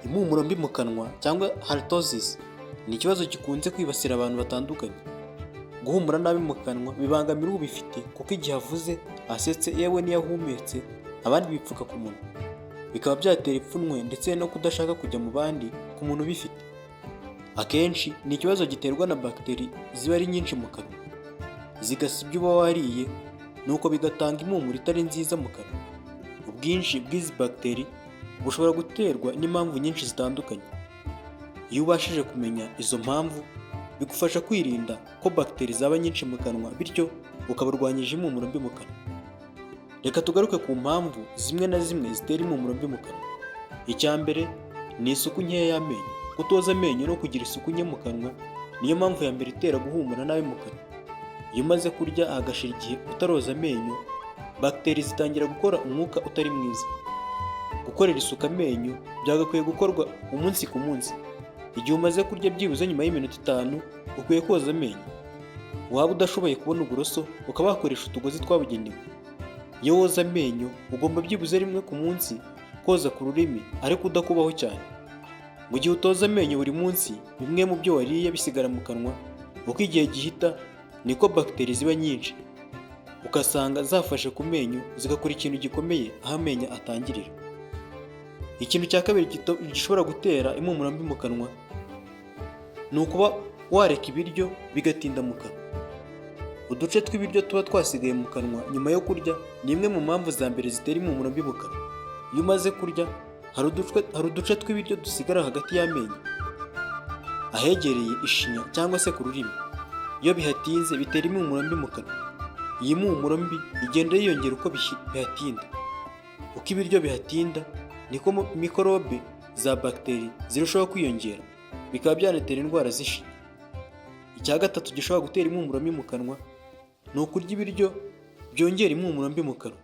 Impumuro mbi mu kanwa cyangwa halitosis ni ikibazo gikunze kwibasira abantu batandukanye. Guhumura nabi mu kanwa bibangamira ubifite kuko igihe avuze, asetse, yewe n'iyo ahumetse abandi bipfuka ku munwa, bikaba byatera ipfunwe ndetse no kudashaka kujya mu bandi ku muntu ubifite. Akenshi ni ikibazo giterwa na bagiteri ziba ari nyinshi mu kanwa, zigasa ibyo uba wariye, nuko bigatanga impumuro itari nziza mu kanwa. Ubwinshi bw'izi bagiteri bushobora guterwa n'impamvu nyinshi zitandukanye. Iyo ubashije kumenya izo mpamvu, bigufasha kwirinda ko bagiteri zaba nyinshi mu kanwa, bityo ukaba urwanyije impumuro mbi mu kanwa. Reka tugaruke ku mpamvu zimwe na zimwe zitera impumuro mbi mu kanwa. Icya mbere ni isuku nkeya y'amenyo. Kutoza amenyo no kugira isuku nke mu kanwa niyo mpamvu ya mbere itera guhumura nabi mu kanwa. Iyo umaze kurya hagashira igihe utaroza amenyo, bagiteri zitangira gukora umwuka utari mwiza. Gukorera isuku amenyo byagakwiye gukorwa umunsi ku munsi. Igihe umaze kurya byibuze nyuma y'iminota 5 ukwiye koza amenyo. Waba udashoboye kubona uburoso ukaba wakoresha utugozi twabugenewe. Iyo woza amenyo ugomba byibuze rimwe ku munsi koza ku rurimi ariko udakubaho cyane. Mu gihe utoza amenyo buri munsi, bimwe mu byo wariye bisigara mu kanwa, uko igihe gihita niko bagiteri ziba nyinshi, ugasanga zafashe ku menyo zigakora ikintu gikomeye aho amenyo atangirira. Ikintu cya kabiri gishobora gutera impumuro mbi mu kanwa ni ukuba wareka ibiryo bigatinda mu kanwa. Uduce tw'ibiryo tuba twasigaye mu kanwa nyuma yo kurya ni imwe mu mpamvu za mbere zitera impumuro mbi mu kanwa. Iyo umaze kurya hari uduce tw'ibiryo dusigara hagati y'amenyo, ahegereye ishinya cyangwa se ku rurimi. Iyo bihatinze bitera impumuro mbi mu kanwa. Iyi mpumuro mbi igenda yiyongera uko bihatinda. Uko ibiryo bihatinda niko mikorobe za bagiteri zirushaho kwiyongera, bikaba byanatera indwara z'ishinya. Icya gatatu gishobora gutera impumuro mbi mu kanwa ni ukurya ibiryo byongera impumuro mbi mu kanwa.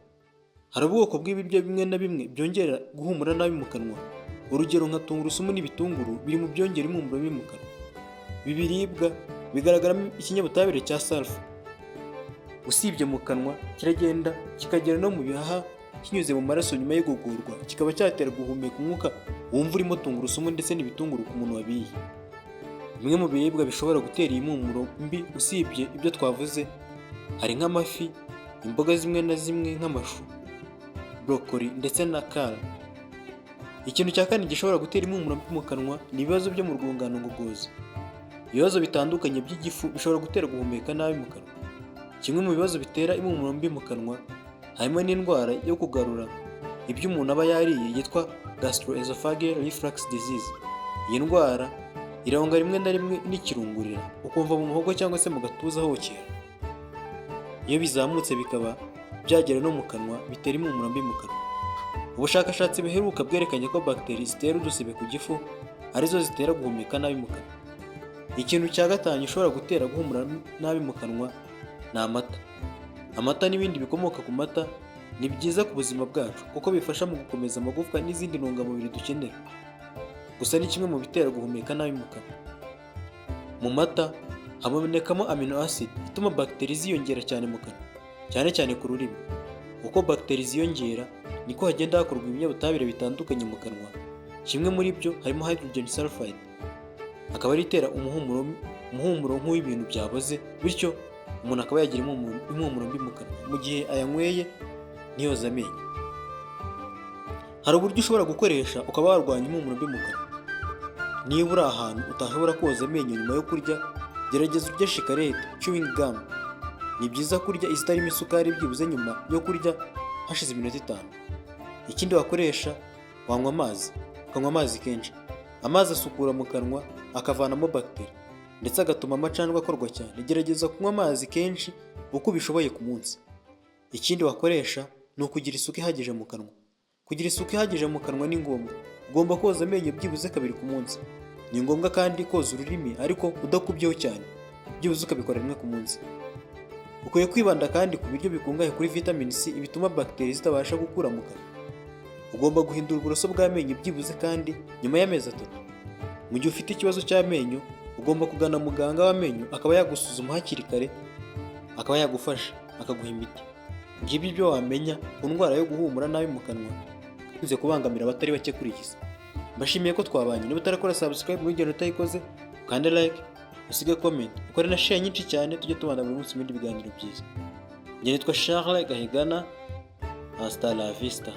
Hari ubwoko bw'ibiryo bimwe na bimwe byongera guhumura nabi mu kanwa. Urugero nka tungurusumu n'ibitunguru biri mu byongera impumuro mbi mu kanwa. Ibi biribwa bigaragaramo ikinyabutabire cya sulfur. Usibye mu kanwa, kiragenda kikagera no mu bihaha kinyuze mu maraso nyuma y'igogorwa, kikaba cyatera guhumeka umwuka wumva urimo tungurusumu ndetse n'ibitunguru ku muntu wabiye. Bimwe mu biribwa bishobora gutera iyi mpumuro mbi usibye ibyo twavuze hari nk'amafi, imboga zimwe na zimwe nk'amashu, brokoli ndetse na kale. Ikintu cya kane gishobora gutera impumuro mbi mu kanwa ni ibibazo byo mu rwungano ngogozi. Ibibazo bitandukanye by'igifu bishobora gutera guhumeka nabi mu kanwa. Kimwe mu bibazo bitera impumuro mbi mu kanwa harimo n'indwara yo kugarura ibyo umuntu aba yariye yitwa gastroesophageal reflux disease. Iyi ndwara irangwa rimwe na rimwe n'ikirungurira, ukumva mu muhogo cyangwa se mu gatuza hokera. Iyo bizamutse bikaba byagera no mu kanwa, bitera impumuro mbi mu kanwa. Ubushakashatsi buheruka bwerekanye ko bagiteri zitera udusebe ku gifu arizo zitera guhumeka nabi mu kanwa. Ikintu cya gatanu gishobora gutera guhumura nabi mu kanwa ni amata. Amata n'ibindi bikomoka ku mata ni byiza ku buzima bwacu kuko bifasha mu gukomeza amagufwa n'izindi ntungamubiri dukenera. Gusa ni kimwe mu bitera guhumeka nabi mu kanwa. Mu mata habonekamo amino acid ituma bagiteri ziyongera cyane mu kanwa, cyane cyane ku rurimi. Uko bagiteri ziyongera niko hagenda hakorwa ibinyabutabire bitandukanye mu kanwa. Kimwe muri byo harimo hydrogen sulfide, akaba ari itera umuhumuro nk'uw'ibintu byaboze, bityo umuntu akaba yagira impumuro mbi mu kanwa mu gihe ayanyweye ntiyoza amenyo. Hari uburyo ushobora gukoresha ukaba warwanya impumuro mbi mu kanwa. Niba uri ahantu utashobora koza amenyo nyuma yo kurya, gerageza urye shikarete chewing gum. Ni byiza kurya izitarimo isukari byibuze nyuma yo kurya hashize iminota 5. Ikindi wakoresha, wanywa amazi, ukanywa amazi kenshi. Amazi asukura mu kanwa akavanamo bagiteri ndetse agatuma amacandwe akorwa cyane. Gerageza kunywa amazi kenshi uko ubishoboye ku munsi. Ikindi wakoresha ni ukugira isuku ihagije mu kanwa. Kugira isuku ihagije mu kanwa ni ngombwa. Ugomba koza amenyo byibuze 2 ku munsi. Ni ngombwa kandi koza ururimi ariko udakubyeho cyane, byibuze ukabikora rimwe ku munsi. Ukwiye kwibanda kandi ku biryo bikungahaye kuri vitamin C ibituma bagiteri zitabasha gukura mu kanwa. Ugomba guhindura uburoso bw'amenyo byibuze kandi nyuma y'amezi 3. Mu gihe ufite ikibazo cy'amenyo, ugomba kugana muganga w'amenyo akaba yagusuzuma hakiri kare, akaba yagufasha akaguha imiti. Ngibi ibyo wamenya ku ndwara yo guhumura nabi mu kanwa ikunze kubangamira abatari bake kuri iyi si. mbashimiye ko twabanye. Niba utarakora subscribe ntugende utayikoze, ukande like, usige comment, ukore na share nyinshi cyane, tujye tubana buri munsi mu bindi biganiro byiza. Njye nitwa Charles Gahigana. Hasta la vista.